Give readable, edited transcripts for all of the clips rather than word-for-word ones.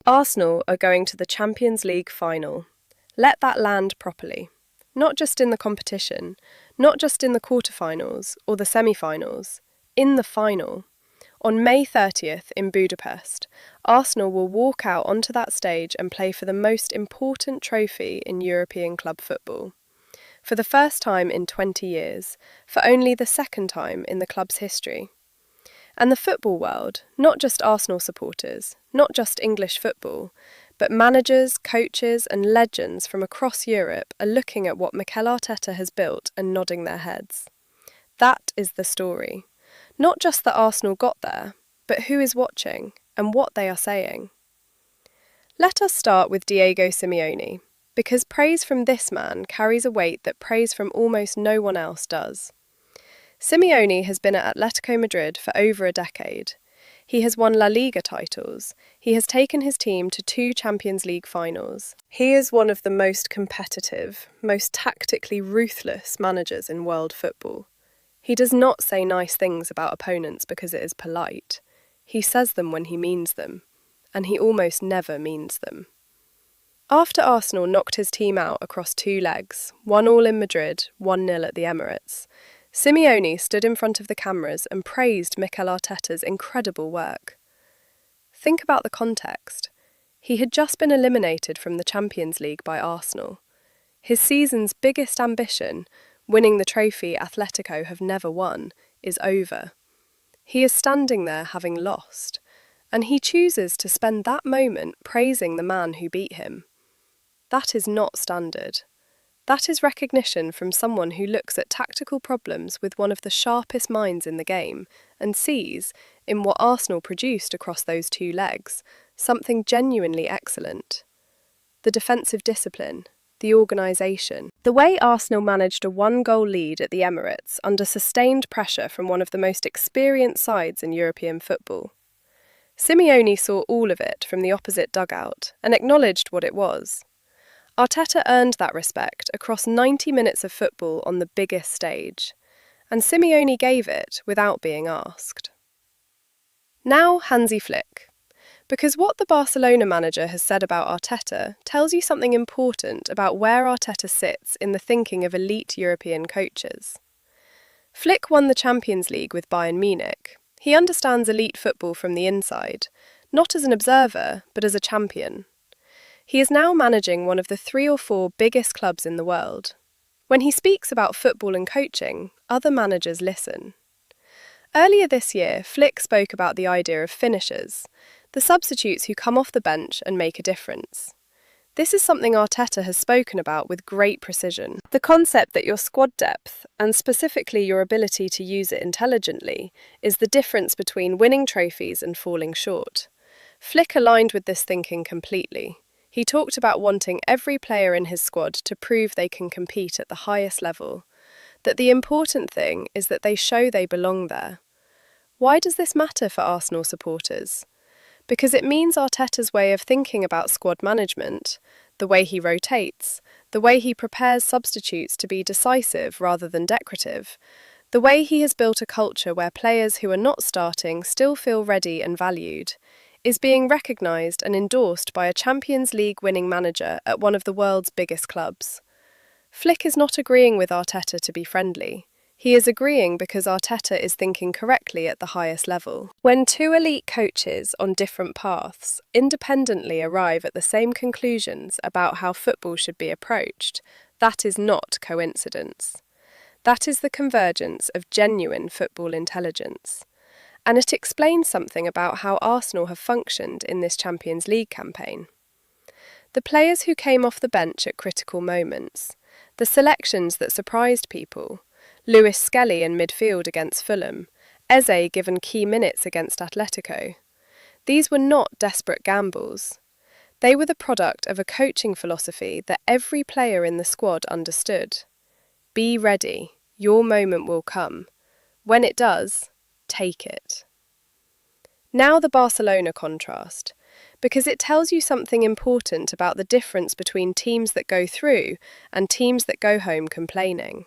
Arsenal are going to the Champions League final. Let that land properly. Not just in the competition, not just in the quarterfinals or the semi-finals, in the final. On May 30th in Budapest, Arsenal will walk out onto that stage and play for the most important trophy in European club football. For the first time in 20 years, for only the second time in the club's history. And the football world, not just Arsenal supporters, not just English football, but managers, coaches and legends from across Europe are looking at what Mikel Arteta has built and nodding their heads. That is the story. Not just that Arsenal got there, but who is watching and what they are saying. Let us start with Diego Simeone, because praise from this man carries a weight that praise from almost no one else does. Simeone has been at Atletico Madrid for over a decade. He has won La Liga titles. He has taken his team to 2 Champions League finals. He is one of the most competitive, most tactically ruthless managers in world football. He does not say nice things about opponents because it is polite. He says them when he means them, and he almost never means them. After Arsenal knocked his team out across 2 legs, 1-1 in Madrid, 1-0 at the Emirates, Simeone stood in front of the cameras and praised Mikel Arteta's incredible work. Think about the context. He had just been eliminated from the Champions League by Arsenal. His season's biggest ambition, winning the trophy Atletico have never won, is over. He is standing there having lost, and he chooses to spend that moment praising the man who beat him. That is not standard. That is recognition from someone who looks at tactical problems with one of the sharpest minds in the game and sees, in what Arsenal produced across those 2 legs, something genuinely excellent. The defensive discipline, the organisation, the way Arsenal managed a 1-goal lead at the Emirates under sustained pressure from one of the most experienced sides in European football. Simeone saw all of it from the opposite dugout and acknowledged what it was. Arteta earned that respect across 90 minutes of football on the biggest stage, and Simeone gave it without being asked. Now Hansi Flick, because what the Barcelona manager has said about Arteta tells you something important about where Arteta sits in the thinking of elite European coaches. Flick won the Champions League with Bayern Munich. He understands elite football from the inside, not as an observer, but as a champion. He is now managing one of the 3 or 4 biggest clubs in the world. When he speaks about football and coaching, other managers listen. Earlier this year, Flick spoke about the idea of finishers, the substitutes who come off the bench and make a difference. This is something Arteta has spoken about with great precision. The concept that your squad depth, and specifically your ability to use it intelligently, is the difference between winning trophies and falling short. Flick aligned with this thinking completely. He talked about wanting every player in his squad to prove they can compete at the highest level, that the important thing is that they show they belong there. Why does this matter for Arsenal supporters? Because it means Arteta's way of thinking about squad management, the way he rotates, the way he prepares substitutes to be decisive rather than decorative, the way he has built a culture where players who are not starting still feel ready and valued, is being recognised and endorsed by a Champions League winning manager at one of the world's biggest clubs. Flick is not agreeing with Arteta to be friendly. He is agreeing because Arteta is thinking correctly at the highest level. When 2 elite coaches on different paths independently arrive at the same conclusions about how football should be approached, that is not coincidence. That is the convergence of genuine football intelligence. And it explains something about how Arsenal have functioned in this Champions League campaign. The players who came off the bench at critical moments, the selections that surprised people, Lewis Skelly in midfield against Fulham, Eze given key minutes against Atletico. These were not desperate gambles. They were the product of a coaching philosophy that every player in the squad understood. Be ready, your moment will come. When it does, take it. Now the Barcelona contrast, because it tells you something important about the difference between teams that go through and teams that go home complaining.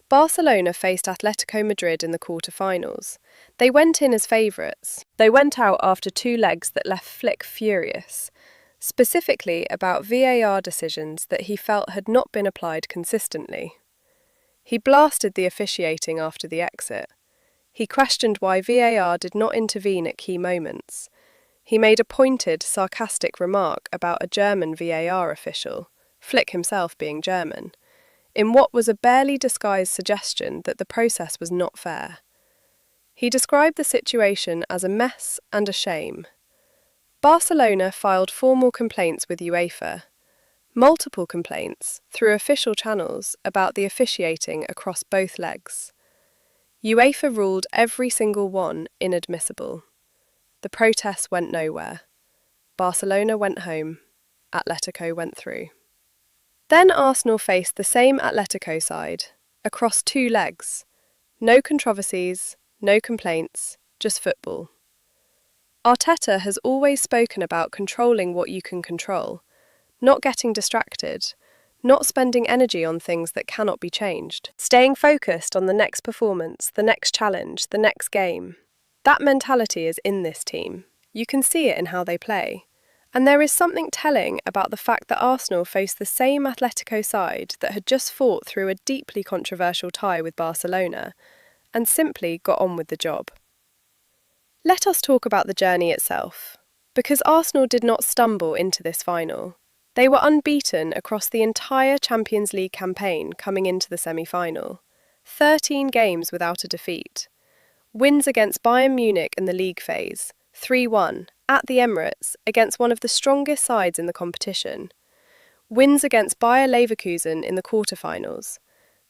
Barcelona faced Atletico Madrid in the quarter-finals. They went in as favourites. They went out after two legs that left Flick furious, specifically about VAR decisions that he felt had not been applied consistently. He blasted the officiating after the exit. He questioned why VAR did not intervene at key moments. He made a pointed, sarcastic remark about a German VAR official, Flick himself being German, in what was a barely disguised suggestion that the process was not fair. He described the situation as a mess and a shame. Barcelona filed formal complaints with UEFA, multiple complaints, through official channels, about the officiating across both legs. UEFA ruled every single one inadmissible. The protests went nowhere. Barcelona went home. Atletico went through. Then Arsenal faced the same Atletico side, across two legs. No controversies, no complaints, just football. Arteta has always spoken about controlling what you can control, not getting distracted, not spending energy on things that cannot be changed, staying focused on the next performance, the next challenge, the next game. That mentality is in this team. You can see it in how they play. And there is something telling about the fact that Arsenal faced the same Atletico side that had just fought through a deeply controversial tie with Barcelona and simply got on with the job. Let us talk about the journey itself, because Arsenal did not stumble into this final. They were unbeaten across the entire Champions League campaign coming into the semi-final. 13 games without a defeat. Wins against Bayern Munich in the league phase, 3-1, at the Emirates against one of the strongest sides in the competition. Wins against Bayer Leverkusen in the quarter-finals.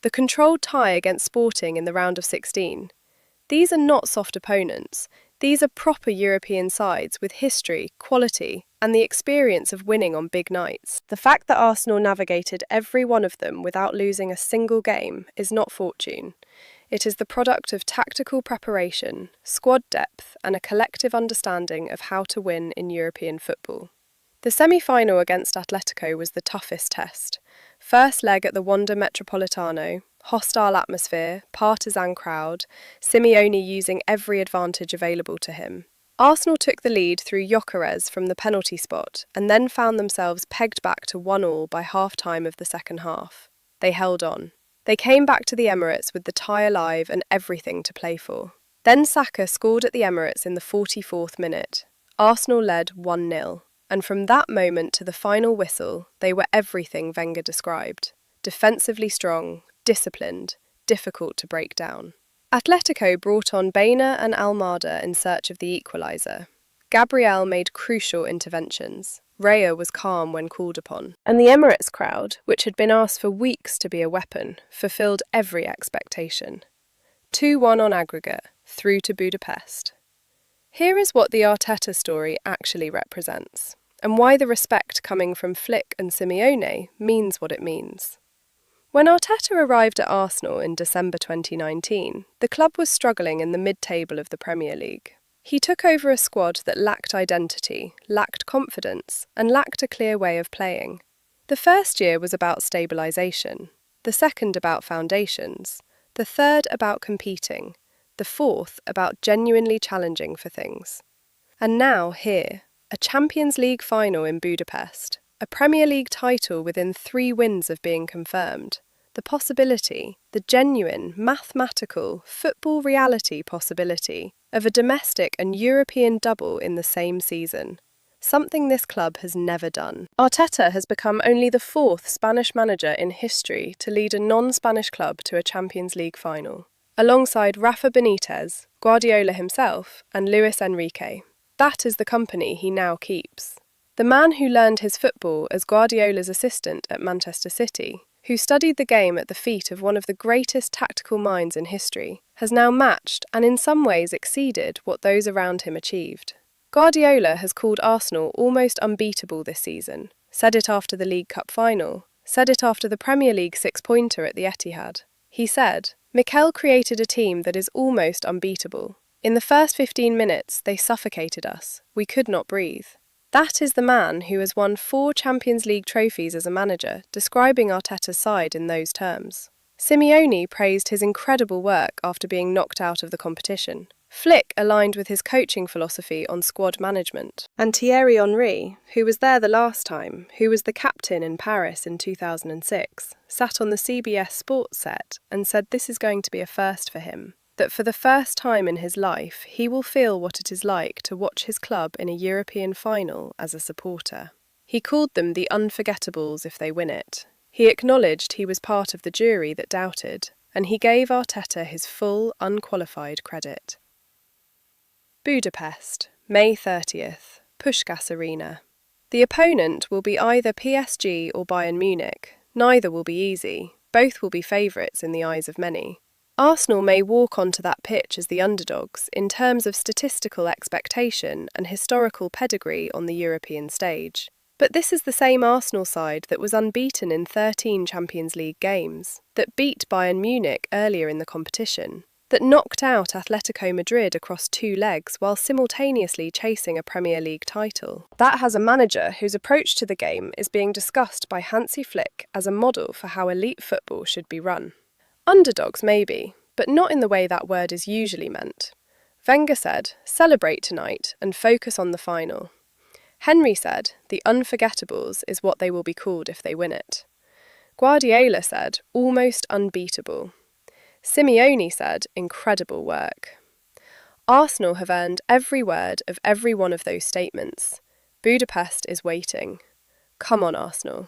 The controlled tie against Sporting in the round of 16. These are not soft opponents. These are proper European sides with history, quality, and the experience of winning on big nights. The fact that Arsenal navigated every one of them without losing a single game is not fortune. It is the product of tactical preparation, squad depth, and a collective understanding of how to win in European football. The semi-final against Atletico was the toughest test. First leg at the Wanda Metropolitano, hostile atmosphere, partisan crowd, Simeone using every advantage available to him. Arsenal took the lead through Gyökeres from the penalty spot and then found themselves pegged back to 1-1 by half-time of the second half. They held on. They came back to the Emirates with the tie alive and everything to play for. Then Saka scored at the Emirates in the 44th minute. Arsenal led 1-0, and from that moment to the final whistle, they were everything Wenger described. Defensively strong, disciplined, difficult to break down. Atletico brought on Baena and Almada in search of the equaliser. Gabriel made crucial interventions. Raya was calm when called upon. And the Emirates crowd, which had been asked for weeks to be a weapon, fulfilled every expectation. 2-1 on aggregate, through to Budapest. Here is what the Arteta story actually represents, and why the respect coming from Flick and Simeone means what it means. When Arteta arrived at Arsenal in December 2019, the club was struggling in the mid-table of the Premier League. He took over a squad that lacked identity, lacked confidence, and lacked a clear way of playing. The first year was about stabilisation, the second about foundations, the third about competing, the fourth about genuinely challenging for things. And now, here, a Champions League final in Budapest, a Premier League title within 3 wins of being confirmed, the possibility, the genuine, mathematical, football reality possibility of a domestic and European double in the same season. Something this club has never done. Arteta has become only the 4th Spanish manager in history to lead a non-Spanish club to a Champions League final, alongside Rafa Benitez, Guardiola himself, and Luis Enrique. That is the company he now keeps. The man who learned his football as Guardiola's assistant at Manchester City, who studied the game at the feet of one of the greatest tactical minds in history, has now matched and in some ways exceeded what those around him achieved. Guardiola has called Arsenal almost unbeatable this season, said it after the League Cup final, said it after the Premier League 6-pointer at the Etihad. He said, "Mikel created a team that is almost unbeatable. In the first 15 minutes, they suffocated us. We could not breathe." That is the man who has won 4 Champions League trophies as a manager, describing Arteta's side in those terms. Simeone praised his incredible work after being knocked out of the competition. Flick aligned with his coaching philosophy on squad management. And Thierry Henry, who was there the last time, who was the captain in Paris in 2006, sat on the CBS Sports set and said this is going to be a first for him. That for the first time in his life, he will feel what it is like to watch his club in a European final as a supporter. He called them the unforgettables if they win it. He acknowledged he was part of the jury that doubted, and he gave Arteta his full, unqualified credit. Budapest, May 30th, Puskás Arena. The opponent will be either PSG or Bayern Munich. Neither will be easy. Both will be favourites in the eyes of many. Arsenal may walk onto that pitch as the underdogs in terms of statistical expectation and historical pedigree on the European stage. But this is the same Arsenal side that was unbeaten in 13 Champions League games, that beat Bayern Munich earlier in the competition, that knocked out Atletico Madrid across 2 legs while simultaneously chasing a Premier League title. That has a manager whose approach to the game is being discussed by Hansi Flick as a model for how elite football should be run. Underdogs maybe, but not in the way that word is usually meant. Wenger said, celebrate tonight and focus on the final. Henry said, the unforgettables is what they will be called if they win it. Guardiola said, almost unbeatable. Simeone said, incredible work. Arsenal have earned every word of every one of those statements. Budapest is waiting. Come on, Arsenal.